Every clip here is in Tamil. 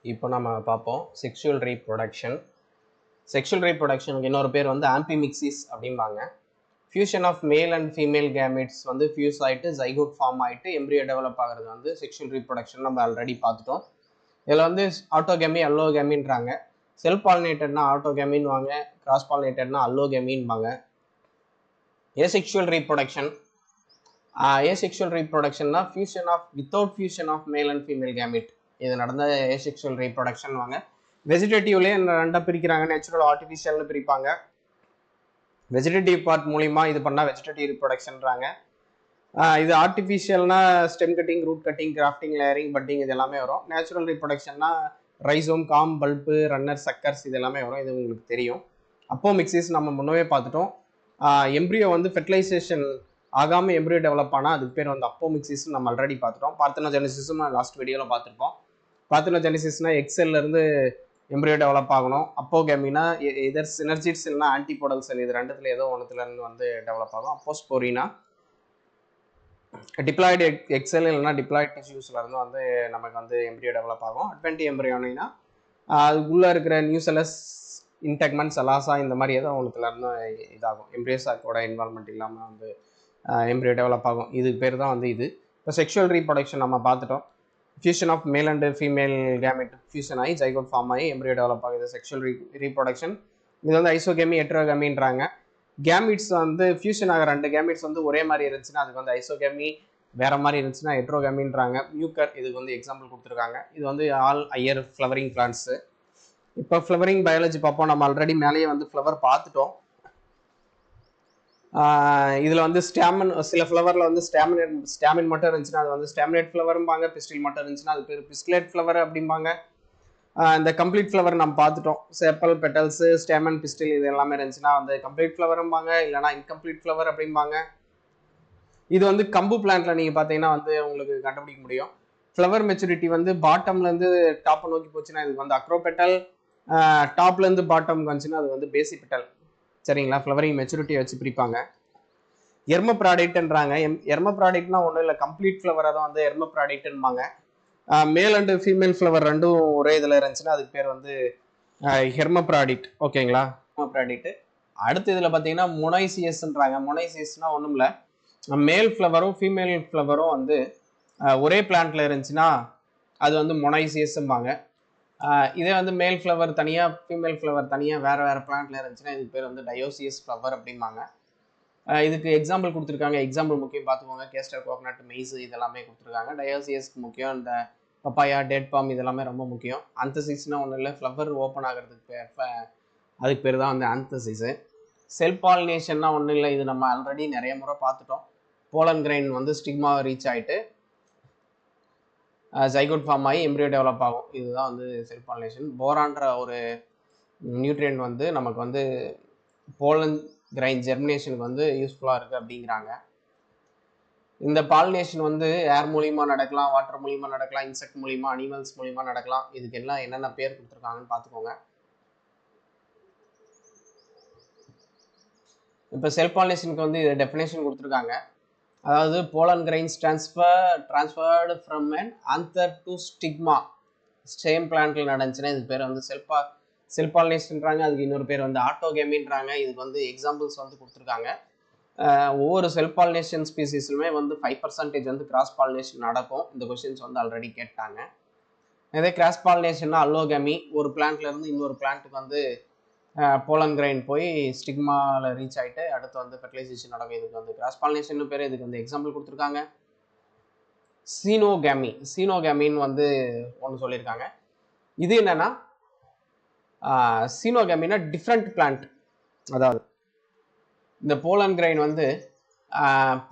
இப்போ நம்ம பார்ப்போம் செக்ஷுவல் ரீப்ரொடக்ஷன். செக்ஷுவல் ரீப்ரொடக்ஷனுக்கு இன்னொரு பேர் வந்து ஆம்பிமிக்சிஸ் அப்படிம்பாங்க. Fusion of male and female gametes வந்து ஃபியூஸ் ஆகிட்டு ஜைகோட் ஃபார்ம் ஆகிட்டு எம்ப்ரியோ டெவலப் ஆகிறது வந்து செக்ஷுவல் ரீப்ரொடக்ஷன் நம்ம ஆல்ரெடி பார்த்துட்டோம். இதில் வந்து ஆட்டோகேமி அல்லோகேமின்றாங்க. செல்ஃப் பாலினேட்டட்னா ஆட்டோகேமின்னு வாங்க, கிராஸ் பாலினேட்டட்னா அல்லோகேமின்பாங்க. ஏசெக்ஷுவல் ரீப்ரொடக்ஷன் ஏசெக்ஷுவல் ரீப்ரொடக்ஷன்னா fusion of without fusion of male and female gamete இது நடந்த ஏசெக்ஷுவல் ரீப்ரொடக்ஷன் வாங்க. வெஜிடேட்டிவ்லேயே ரெண்டாக பிரிக்கிறாங்க, நேச்சுரல் ஆர்டிஃபிஷியல்னு பிரிப்பாங்க. வெஜிடேட்டிவ் பார்ட் மூலிமா இது பண்ணால் வெஜிடேட்டிவ் ரீப்ரொடக்ஷன்றாங்க. இது ஆர்டிஃபிஷியல்னா stem cutting, root cutting, grafting, layering, budding இது எல்லாமே வரும். நேச்சுரல் ரீப்ரொடக்ஷன்னா rhizome, corm, bulb, runner, suckers இது எல்லாமே வரும். இது உங்களுக்கு தெரியும். அப்போ மிக்சிஸ் நம்ம முன்னவே பார்த்துட்டோம். எம்ப்ரியோ வந்து ஃபெர்டிலைசேஷன் ஆகாமல் எம்ப்ரியோ டெவலப் ஆனால் அதுக்கு பேர் வந்து அப்போமிக்சிஸ் நம்ம ஆல்ரெடி பார்த்துட்டோம். பார்த்தனோஜெனிசிஸும் லாஸ்ட் வீடியோவில் பார்த்துருப்போம். பார்த்தனோஜெனிசிஸ்னா எக்ஸெல்லேருந்து எம்ப்ரியோ டெவலப் ஆகணும். அப்போகேமினா எதர் சினர்ஜிட் செல்னா ஆன்டிபோடல் செல், இது ரெண்டுத்துல ஏதோ ஒன்றுத்துலேருந்து வந்து டெவலப் ஆகும். அப்போஸ்போரினா டிப்ளாய்டு எக்ஸெல் இல்லைனா டிப்ளாய்டு டிஷ்யூஸ்லேருந்து வந்து நமக்கு வந்து எம்ப்ரியோ டெவலப் ஆகும். அட்வென்டி எம்ப்ரியோனா அதுக்குள்ளே இருக்கிற நியூசெலஸ், இன்டெக்மெண்ட், சலாசா இந்த மாதிரி ஏதோ ஒன்றுத்துலேருந்து இதாகும். எம்ப்ரியோசாக்கோட இன்வால்மெண்ட் இல்லாமல் வந்து எம்ப்ரியோ டெவலப் ஆகும். இதுக்கு பேர் தான் வந்து இது. இப்போ செக்ஷுவல் ரீப்ரொடக்ஷன் நம்ம பார்த்துட்டோம். Fusion of male and female gamete fusion ஆகி ஜைகோட் ஃபார்ம் ஆகி எம்ப்ரியோ டெவலப் ஆகுது செக்ஷுவல் ரீப்ரொடக்ஷன். இது வந்து ஐசோகேமி, ஹெட்ரோகேமின்றாங்க. கேமிட்ஸ் வந்து ஃபியூஷன் ஆகிற ரெண்டு கேமிட்ஸ் வந்து ஒரே மாதிரி இருந்துச்சுன்னா அதுக்கு வந்து ஐசோகேமி, வேற மாதிரி இருந்துச்சுன்னா ஹெட்ரோகேமின்றாங்க. மியூக்கர் இதுக்கு வந்து எக்ஸாம்பிள் கொடுத்துருக்காங்க. இது வந்து ஆல் ஹையர் ஃப்ளவரிங் பிளான்ட்ஸு. இப்போ ஃப்ளவரிங் பயாலஜி பார்ப்போம். நம்ம ஆல்ரெடி மேலேயே வந்து ஃப்ளவர் பார்த்துட்டோம். இதில் வந்து ஸ்டாமின், சில ஃப்ளவரில் வந்து ஸ்டாமின் மட்டும் இருந்துச்சுன்னா அது வந்து ஸ்டாமினேட் ஃப்ளவரும்பாங்க. பிஸ்டில் மட்டும் இருந்துச்சுன்னா அது பேர் பிஸ்டிலேட் ஃப்ளவர் அப்படிம்பாங்க. இந்த கம்ப்ளீட் ஃப்ளவர் நம்ம பார்த்துட்டோம். செப்பல், பெட்டல்ஸு, ஸ்டேமன், பிஸ்டில் இது எல்லாமே இருந்துச்சுன்னா வந்து கம்ப்ளீட் ஃப்ளவரும்பாங்க, இல்லைனா இன்கம்ப்ளீட் ஃப்ளவர் அப்படிம்பாங்க. இது வந்து கம்பு பிளான்ட்ல நீங்கள் பார்த்தீங்கன்னா வந்து உங்களுக்கு கண்டுபிடிக்க முடியும். ஃப்ளவர் மெச்சூரிட்டி வந்து பாட்டம்லேருந்து டாப்பை நோக்கி போச்சுன்னா இதுக்கு வந்து அக்ரோபெட்டல், டாப்லேருந்து பாட்டம்க்கு வந்துச்சுன்னா அது வந்து பேசிபெட்டல். சரிங்களா? ஃப்ளவரிங் மெச்சூரிட்டியை வச்சு பிரிப்பாங்க. எர்ம ப்ராடக்ட்ன்றாங்க. எர்ம ப்ராடக்ட்னா ஒன்றும் இல்லை, கம்ப்ளீட் ஃப்ளவரை தான் வந்து எர்ம ப்ராடக்ட்ன்பாங்க. மேல் அண்டு ஃபீமேல் ஃப்ளவர் ரெண்டும் ஒரே இதில் இருந்துச்சுன்னா அதுக்கு பேர் வந்து ஹெர்மப்ராடிக்ட். ஓகேங்களா? ஹெர்மப்ராடிக்ட். அடுத்த இதில் பார்த்தீங்கன்னா மொனைசியஸ்ன்றாங்க. மொனைசியஸ்னா ஒன்றும் இல்லை, மேல் ஃப்ளவரும் ஃபீமேல் ஃப்ளவரும் வந்து ஒரே பிளான்ட்ல இருந்துச்சுன்னா அது வந்து மொனைசியஸ்ம்பாங்க. இதே வந்து மேல் ஃப்ளவர் தனியாக, ஃபீமேல் ஃப்ளவர் தனியாக வேறு வேறு பிளான்ட்ல இருந்துச்சுன்னா இதுக்கு பேர் வந்து டயோசியஸ் ஃப்ளவர் அப்படிம்பாங்க. இதுக்கு எக்ஸாம்பிள் கொடுத்துருக்காங்க. எக்ஸாம்பிள் முக்கியம் பார்த்துக்கோங்க. கேஸ்டர், கோகனட், மெய்ஸ் இதெல்லாமே கொடுத்துருக்காங்க. டயோசியஸ்க்கு முக்கியம். இந்த பப்பாயா, டேட் பாம் இதெல்லாமே ரொம்ப முக்கியம். ஆந்தசிஸ்னா ஒன்றும் இல்லை, ஃப்ளவர் ஓப்பன் ஆகிறதுக்கு அதுக்கு பேர் தான் வந்து ஆந்தசிஸு. செல்ஃப் பாலினேஷன்னா ஒன்றும் இல்லை, இது நம்ம ஆல்ரெடி நிறைய முறை பார்த்துட்டோம். போலன் கிரைன் வந்து ஸ்டிக்மா ரீச் ஆகிட்டு ஜைகோட் ஃபார்ம் ஆகி எம்ப்ரியோ டெவலப் ஆகும். இதுதான் வந்து செல்ஃப் பாலினேஷன். போரான்ற ஒரு நியூட்ரியன்ட் வந்து நமக்கு வந்து போலன் கிரைன் ஜெர்மினேஷனுக்கு வந்து யூஸ்ஃபுல்லாக இருக்குது அப்படிங்கிறாங்க. இந்த பாலினேஷன் வந்து ஏர் மூலிமா நடக்கலாம், வாட்டர் மூலிமா நடக்கலாம், இன்செக்ட் மூலிமா, அனிமல்ஸ் மூலிமா நடக்கலாம். இதுக்கு எல்லாம் என்னென்ன பேர் கொடுத்துருக்காங்கன்னு பார்த்துக்கோங்க. இப்போ செல்ஃப் பாலினேஷனுக்கு வந்து இது டெஃபினேஷன் கொடுத்துருக்காங்க. அதாவது pollen grains transferred from an anther to stigma same பிளான்ட்ல நடந்துச்சுன்னா இது பேர் வந்து செல்ஃப் பாலினேஷன்றாங்க. அதுக்கு இன்னொரு பேர் வந்து ஆட்டோகேமின்றாங்க. இதுக்கு வந்து எக்ஸாம்பிள்ஸ் வந்து கொடுத்துருக்காங்க. ஒவ்வொரு செல்ஃப் பாலினேஷன் ஸ்பீசிஸ்லுமே வந்து 5% வந்து கிராஸ் பாலினேஷன் நடக்கும். இந்த கொஸ்டின்ஸ் வந்து ஆல்ரெடி கேட்டாங்க. இதே கிராஸ் பாலினேஷன்னா அல்லோகேமி, ஒரு பிளான்ட்ல இருந்து இன்னொரு பிளான்ட்டுக்கு வந்து போலன் கிரைன் போய் ஸ்டிக்மாவில் ரீச் ஆகிட்டு அடுத்து வந்து ஃபெர்டிலைசேஷன் நடக்கும். இதுக்கு வந்து கிராஸ் பாலினேஷன் பேர். இதுக்கு வந்து எக்ஸாம்பிள் கொடுத்துருக்காங்க. சீனோகேமின்னு வந்து ஒன்று சொல்லியிருக்காங்க. இது என்னன்னா சீனோகேமினா டிஃப்ரெண்ட் பிளான்ட். அதாவது இந்த போலன் கிரைன் வந்து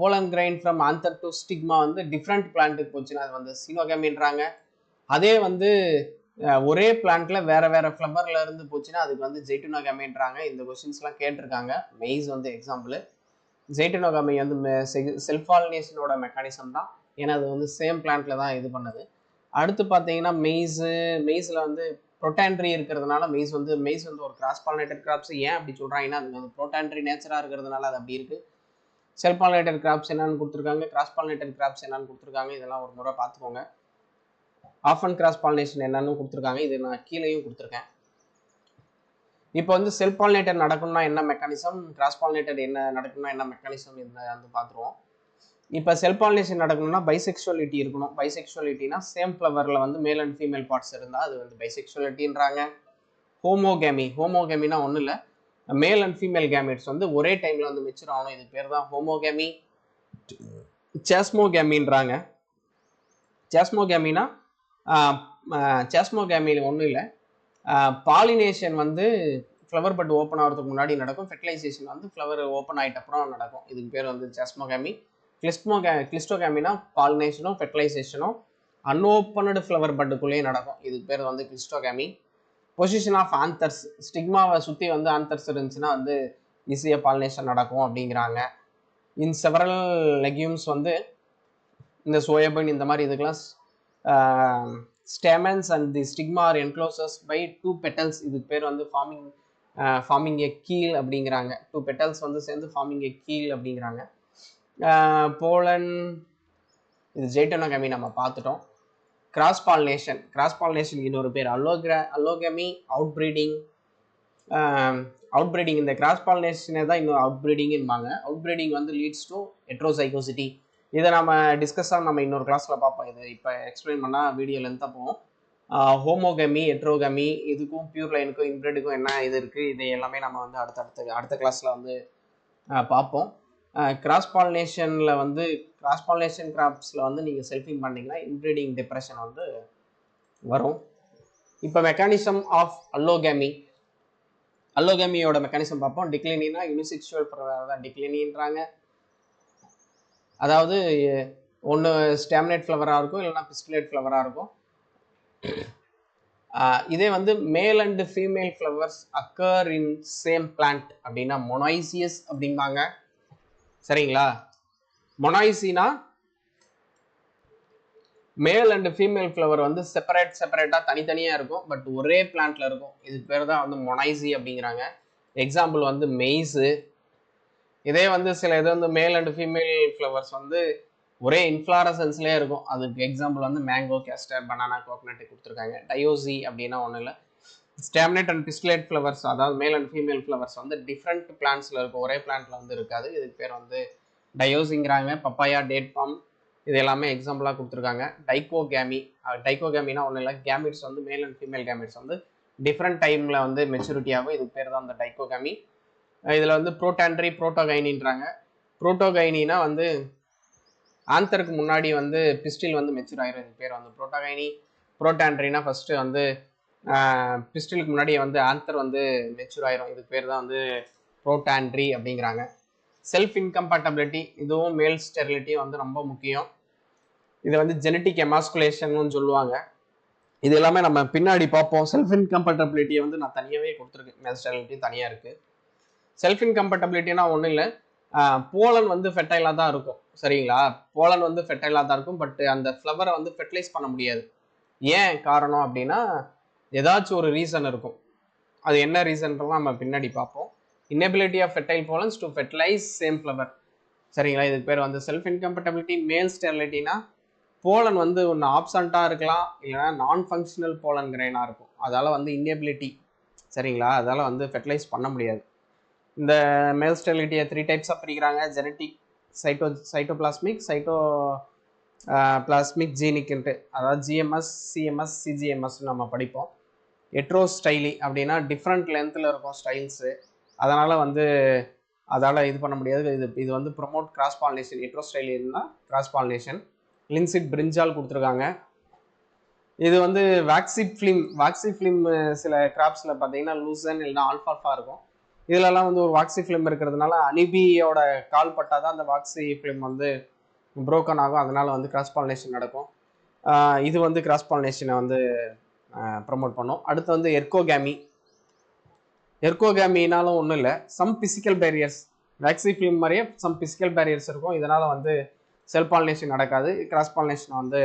pollen grain from anther to stigma வந்து டிஃப்ரெண்ட் பிளான்ட்டுக்கு போச்சுன்னா அது வந்து சீனோகேமின்றாங்க. அதே வந்து ஒரே பிளான்ட்ல வேற வேற ஃப்ளவர்ல இருந்து போச்சுன்னா அதுக்கு வந்து ஜெய்டினோகேமின்றாங்க. இந்த கொஸ்டின்ஸ்லாம் கேட்டிருக்காங்க. மெய்ஸ் வந்து எக்ஸாம்பிள். ஜெய்டினோகேமி வந்து செல்ஃப் பாலினேஷனோட மெக்கானிசம் தான், ஏன்னா அது வந்து சேம் பிளான்ட்ல தான் இது பண்ணுது. அடுத்து பார்த்தீங்கன்னா மெய்ஸில் வந்து ப்ரோட்டான்ட்ரி இருக்கிறதுனால மெய்ஸ் வந்து ஒரு கிராஸ் பாலினேட்டட் கிராப்ஸ். ஏன் அப்படி சொல்கிறாங்கன்னா அது வந்து ப்ரோட்டான்ட்ரி நேச்சராக இருக்கிறதுனால அது அப்படி இருக்குது. செல்ஃப் பாலினேட்டட் கிராப்ஸ் என்னன்னு கொடுத்துருக்காங்க, கிராஸ் பாலினேட்டட் கிராப்ஸ் என்னன்னு கொடுத்துருக்காங்க. இதெல்லாம் ஒரு முறை பார்த்துக்கோங்க. ஆஃப் அண்ட் கிராஸ் பாலினேஷன் என்னன்னு கொடுத்துருக்காங்க. இது நான் கீழேயும் கொடுத்துருக்கேன். இப்போ வந்து செல்ஃப் பாலினேட்டர் நடக்கணும்னா என்ன மெக்கானிசம், கிராஸ் பாலினேட்டர் என்ன நடக்கணும்னா என்ன மெக்கானிசம், இதை வந்து பார்த்துருவோம். இப்போ செல்ஃப் பாலினேஷன் நடக்கணும்னா பைசெக்சுவலிட்டி இருக்கணும். பைசெக்சுவலிட்டினா சேம் ஃப்ளவரில் வந்து மேல் அண்ட் ஃபீமேல் பார்ட்ஸ் இருந்தால் அது வந்து பைசெக்சுவலிட்டின்றாங்க. ஹோமோகேமினா ஒன்றும் இல்லை, மேல் அண்ட் ஃபீமேல் கேமெட்ஸ் வந்து ஒரே டைமில் வந்து மெச்சூர் ஆகணும். இதுக்கு பேர் தான் ஹோமோகேமி. சேஸ்மோகேமின்றாங்க. சேஸ்மோகேமினா சேஸ்மோகேமியில் ஒன்றும் இல்லை, பாலினேஷன் வந்து ஃப்ளவர் பட் ஓப்பன் ஆகிறதுக்கு முன்னாடி நடக்கும், ஃபெர்டிலைசேஷன் வந்து ஃப்ளவர் ஓப்பன் ஆகிட்ட அப்புறம் நடக்கும். இதுக்கு பேர் வந்து சேஸ்மோகேமி. கிளிஸ்டோகேமினா பாலினேஷனும் ஃபெர்டிலைசேஷனும் அன்ஓப்பனடு ஃப்ளவர் பட்டுக்குள்ளேயே நடக்கும். இதுக்கு பேர் வந்து கிளிஸ்டோகேமி. பொசிஷன் ஆஃப் ஆந்தர்ஸ், ஸ்டிக்மாவை சுற்றி வந்து ஆந்தர்ஸ் இருந்துச்சுன்னா வந்து ஈஸியாக பாலினேஷன் நடக்கும் அப்படிங்கிறாங்க. இன் செவரல் லெக்யூம்ஸ் வந்து இந்த சோயாபீன் இந்த மாதிரி இதுக்கெல்லாம் stamens and the stigma are encloses by 2 petals. இதுக்கு பேர் வந்து ஃபார்மிங் எ கீல் அப்படிங்கிறாங்க. 2 petals வந்து சேர்ந்து ஃபார்மிங் எ கீல் அப்படிங்கிறாங்க. போலன் இது ஜெய்டனோகேமி நம்ம பார்த்துட்டோம். கிராஸ் பாலினேஷன் இன்னொரு பேர் அல்லோகேமி, அவுட்பிரீடிங். இந்த கிராஸ் பாலினேஷனே தான் இன்னும் அவுட்பிரீடிங்பாங்க. அவுட்பிரீடிங் வந்து லீட்ஸ் டு ஹெட்ரோசைகோசிட்டி. இதை நம்ம டிஸ்கஸாக நம்ம இன்னொரு கிளாஸில் பார்ப்போம். இது இப்போ எக்ஸ்பிளைன் பண்ணால் வீடியோ லென்த்தாக போவோம். ஹோமோகேமி, ஹெட்ரோகேமி, இதுக்கும் பியூர் லைனுக்கும் இன்பிரிடுக்கும் என்ன இது இருக்குது, இது எல்லாமே நம்ம வந்து அடுத்த கிளாஸில் வந்து பார்ப்போம். கிராஸ் பாலினேஷன் கிராப்ஸில் வந்து நீங்கள் செல்ஃபிங் பண்ணிங்கன்னா இன்பிரீடிங் டிப்ரெஷன் வந்து வரும். இப்போ மெக்கானிசம் ஆஃப் அல்லோகேமியோட மெக்கானிசம் பார்ப்போம். டிக்ளினினா யூனிசெக்சுவல் தான் டிக்ளினின்றாங்க. அதாவது ஒன்று ஸ்டாமினேட் ஃப்ளவராக இருக்கும், இல்லைனா பிஸ்குலேட் ஃப்ளவராக இருக்கும். இதே வந்து மேல் and female flowers occur in same plant அப்படின்னா மொனாய்சியஸ் அப்படிம்பாங்க. சரிங்களா? மொனாய்சினா மேல் அண்ட் ஃபீமேல் ஃப்ளவர் வந்து செப்பரேட்டாக தனித்தனியாக இருக்கும், பட் ஒரே பிளான்ட்ல இருக்கும். இதுக்கு பேர் தான் வந்து மொனாய்சி அப்படிங்கிறாங்க. எக்ஸாம்பிள் வந்து மெய்ஸு. இதே வந்து சில இது வந்து மேல் அண்ட் ஃபீமேல் ஃப்ளவர்ஸ் வந்து ஒரே இன்ஃப்ளாரசன்ஸ்லேயே இருக்கும். அதுக்கு எக்ஸாம்பிள் வந்து மேங்கோ, கேஸ்டர், பனானா, கோகனட் கொடுத்துருக்காங்க. டயோசி அப்படின்னா ஒன்றும் இல்லை, ஸ்டாமினேட் அண்ட் பிஸ்குலேட் ஃப்ளவர்ஸ், அதாவது மேல் அண்ட் ஃபீமேல் ஃப்ளவர்ஸ் வந்து டிஃப்ரெண்ட் பிளான்ட்ஸில் இருக்கும், ஒரே பிளான்ட்ல வந்து இருக்காது. இதுக்கு பேர் வந்து டயோசிங்கிறாங்க. பப்பாயா, டேட் பாம், இது எல்லாமே எக்ஸாம்பிளாக கொடுத்துருக்காங்க. டைகோகேமினா ஒன்றும் இல்லை, கேமிட்ஸ் வந்து மேல் அண்ட் ஃபீமேல் கேமிட்ஸ் வந்து டிஃப்ரெண்ட் டைமில் வந்து மெச்சூரிட்டி ஆகும். இதுக்கு பேர் தான் அந்த டைகோகேமி. இதில் வந்து புரோட்டாண்ட்ரி, புரோட்டோகைனின்றாங்க. புரோட்டோகைனினா வந்து ஆந்தருக்கு முன்னாடி வந்து பிஸ்டில் வந்து மெச்சூர் ஆயிரும். இதுக்கு பேர் வந்து புரோட்டோகைனி. புரோட்டாண்ட்ரினா ஃபஸ்ட்டு வந்து பிஸ்டிலுக்கு முன்னாடி வந்து ஆந்தர் வந்து மெச்சூர் ஆயிரும். இதுக்கு பேர் தான் வந்து புரோட்டாண்ட்ரி அப்படிங்கிறாங்க. செல்ஃப் இன்கம்பேட்டபிலிட்டி, இதுவும் மேல் ஸ்டெரிலிட்டி வந்து ரொம்ப முக்கியம். இதை வந்து ஜெனட்டிக் எமாஸ்குலேஷன் சொல்லுவாங்க. இது எல்லாமே நம்ம பின்னாடி பார்ப்போம். செல்ஃப் இன்கம்பேட்டபிலிட்டியை வந்து நான் தனியாகவே கொடுத்துருக்கேன், மேல் ஸ்டெரிலிட்டி தனியாக இருக்குது. செல்ஃப் இன்கம்பேட்டபிலிட்டினா ஒன்றும் இல்லை, போலன் வந்து ஃபெர்டைலாக தான் இருக்கும். சரிங்களா? போலன் வந்து ஃபெர்டைலாக தான் இருக்கும், பட் அந்த ஃப்ளவரை வந்து ஃபெர்டிலைஸ் பண்ண முடியாது. ஏன் காரணம் அப்படின்னா ஏதாச்சும் ஒரு ரீசன் இருக்கும். அது என்ன ரீசன்றதான் நம்ம பின்னாடி பார்ப்போம். inability of fertile pollens to fertilize same flower. சரிங்களா? இதுக்கு பேர் வந்து செல்ஃப் இன்கம்பேட்டபிலிட்டி. மேல் ஸ்டெரிலிட்டினா போலன் வந்து ஒன்று ஆப்சண்ட்டாக இருக்கலாம், இல்லைனா நான் ஃபங்க்ஷனல் போலன் கிரெயினாக இருக்கும். அதால் வந்து இன்னெபிலிட்டி. சரிங்களா? அதால் வந்து ஃபெர்டிலைஸ் பண்ண முடியாது. இந்த மேல் ஸ்டெரிலிட்டியை 3 டைப்ஸாக பிரிக்கிறாங்க. ஜெனட்டிக், சைட்டோபிளாஸ்மிக், பிளாஸ்மிக், ஜீனிக்ன்ட்டு. அதாவது ஜிஎம்எஸ், சிஎம்எஸ், சிஜிஎம்எஸ்ன்னு நம்ம படிப்போம். ஹெட்ரோஸ்டைலி அப்படின்னா டிஃப்ரெண்ட் லென்த்தில் இருக்கும் ஸ்டைல்ஸு, அதனால் வந்து அதால் இது பண்ண முடியாது. இது வந்து ப்ரொமோட் கிராஸ் பாலினேஷன். ஹெட்ரோஸ்டைலின்னா கிராஸ் பாலினேஷன். லின்சிட் பிரிஞ்சால் கொடுத்துருக்காங்க. இது வந்து வாக்சி ஃபிலிம் சில கிராப்ஸில் பார்த்தீங்கன்னா லூசன் இல்லைனா ஆல்ஃபால்ஃபா இருக்கும். இதிலெல்லாம் வந்து ஒரு வாக்சி ஃபிலிம் இருக்கிறதுனால அனிபியோட கால் பட்டால் தான் அந்த வாக்சி ஃபிலிம் வந்து புரோக்கன் ஆகும். அதனால் வந்து கிராஸ் பாலினேஷன் நடக்கும். இது வந்து கிராஸ் பாலினேஷனை வந்து ப்ரமோட் பண்ணும். அடுத்து வந்து எர்கோகேமினாலும் ஒன்றும் இல்லை, சம் பிசிக்கல் பேரியர்ஸ். வாக்சி ஃபிலிம் மாதிரியே சம் பிசிக்கல் பேரியர்ஸ் இருக்கும். இதனால் வந்து செல்ஃப் பாலினேஷன் நடக்காது, கிராஸ் பாலினேஷனை வந்து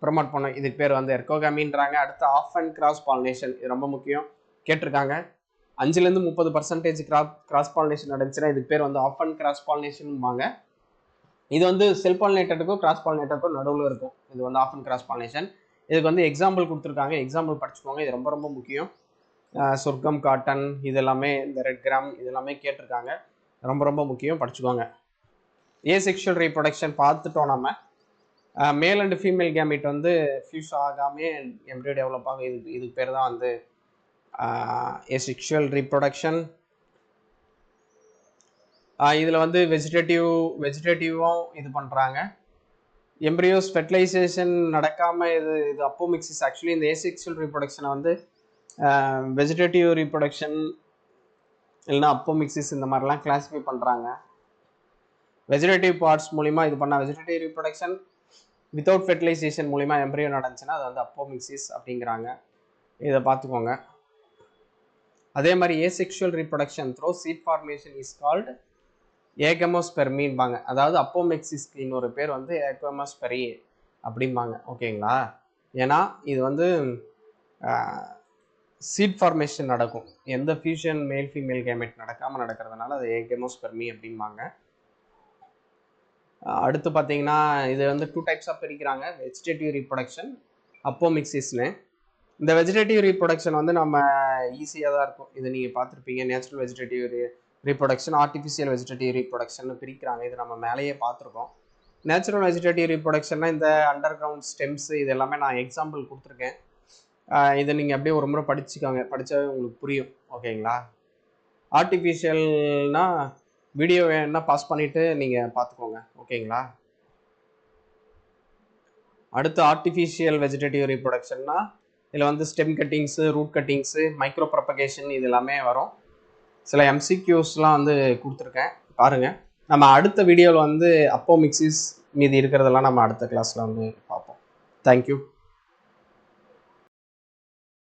ப்ரமோட் பண்ணும். இதுக்கு பேர் வந்து எர்கோகேமின்றாங்க. அடுத்து ஆஃப் அண்ட் கிராஸ் பாலினேஷன், இது ரொம்ப முக்கியம், கேட்டிருக்காங்க. 5-30% கிராஸ் பாலினேஷன் நடந்துச்சுன்னா இதுக்கு பேர் வந்து ஆஃப் அண்ட் கிராஸ் பாலினேஷன்பாங்க. இது வந்து செல்ஃப் பாலினேட்டருக்கும் கிராஸ் பாலினேட்டருக்கும் நடுவில் இருக்கும். இது வந்து ஆஃப் அண்ட் கிராஸ் பாலினேஷன். இதுக்கு வந்து எக்ஸாம்பிள் கொடுத்துருக்காங்க, எக்ஸாம்பிள் படிச்சுக்கோங்க, இது ரொம்ப ரொம்ப முக்கியம். சொர்க்கம், காட்டன், இது எல்லாமே இந்த ரெட் கிராம் இது எல்லாமே கேட்டிருக்காங்க, ரொம்ப ரொம்ப முக்கியம், படிச்சுக்கோங்க. ஏசெக்ஷுவல் ரீப்ரொடக்ஷன் பார்த்துட்டோம் நம்ம. மேல் அண்ட் ஃபீமேல் கேமிட் வந்து ஃபியூஸ் ஆகாமே எம்ப்ரியோ டெவலப் ஆகும், இதுக்கு பேர் தான் வந்து ஏசெக்ஷுவல் ரீப்ரொடக்ஷன். இதில் வந்து வெஜிடேட்டிவும் இது பண்ணுறாங்க. எம்ப்ரியோஸ் ஃபெர்டிலைசேஷன் நடக்காமல் இது அப்போமிக்சிஸ். ஆக்சுவலி இந்த ஏசெக்ஷுவல் ரீப்ரொடக்ஷனை வந்து வெஜிடேட்டிவ் ரீப்ரொடக்ஷன் இல்லைன்னா அப்போமிக்சிஸ் இந்த மாதிரிலாம் கிளாஸிஃபை பண்ணுறாங்க. வெஜிடேட்டிவ் பார்ட்ஸ் மூலிமா இது பண்ணால் வெஜிடேட்டிவ் ரீப்ரொடக்ஷன், வித்தவுட் ஃபெர்டிலைசேஷன் மூலிமா எம்ப்ரியோ நடந்துச்சுன்னா அது வந்து அப்போமிக்சிஸ் அப்படிங்கிறாங்க. இதை பார்த்துக்கோங்க. அதே மாதிரி asexual reproduction through seed formation is called ஏகமோஸ்பெர்மின்பாங்க. அதாவது அப்போமிக்சிஸ்க்கு இன்னொரு பேர் வந்து ஏகமோஸ்பெரி அப்படிம்பாங்க. ஓகேங்களா? ஏன்னா இது வந்து சீட் ஃபார்மேஷன் நடக்கும், எந்த ஃபியூஷன் மேல் ஃபீமேல் கேமெட் நடக்காமல் நடக்கிறதுனால அது ஏகமோஸ்பெர்மி அப்படிம்பாங்க. அடுத்து பார்த்தீங்கன்னா இது வந்து 2 டைப்ஸாக பிரிக்கிறாங்க, வெஜிடேட்டிவ் ரீப்ரொடக்ஷன், அப்போமிக்சிஸ்னு. இந்த வெஜிடேட்டிவ் ரீப்ரொடக்ஷன் வந்து நம்ம ஈஸியாக தான் இருக்கும், இது நீங்கள் பார்த்துருப்பீங்க. Natural vegetative reproduction, artificial vegetative reproduction பிரிக்கிறாங்க, இது நம்ம மேலேயே பார்த்துருக்கோம். நேச்சுரல் வெஜிடேட்டிவ் ரீப்ரொடக்ஷன்னா இந்த அண்டர் கிரவுண்ட் ஸ்டெம்ஸ் இது எல்லாமே நான் எக்ஸாம்பிள் கொடுத்துருக்கேன். இதை நீங்கள் அப்படியே ஒரு முறை படிச்சுக்கோங்க, படித்தாவே உங்களுக்கு புரியும். ஓகேங்களா? ஆர்டிஃபிஷியல்னா வீடியோ வேணுன்னா பாஸ் பண்ணிவிட்டு நீங்கள் பார்த்துக்கோங்க. ஓகேங்களா? அடுத்து ஆர்டிஃபிஷியல் வெஜிடேட்டிவ் ரீப்ரொடக்ஷன்னா இதில் வந்து stem cuttings, root cuttings, micro propagation இது எல்லாமே வரும். சில எம்சிக்யூஸ்லாம் வந்து கொடுத்துருக்கேன், பாருங்கள். நம்ம அடுத்த வீடியோவில் வந்து அப்போமிக்சிஸ் மீதி இருக்கிறதெல்லாம் நம்ம அடுத்த கிளாஸில் வந்து பார்ப்போம். தேங்க்யூ.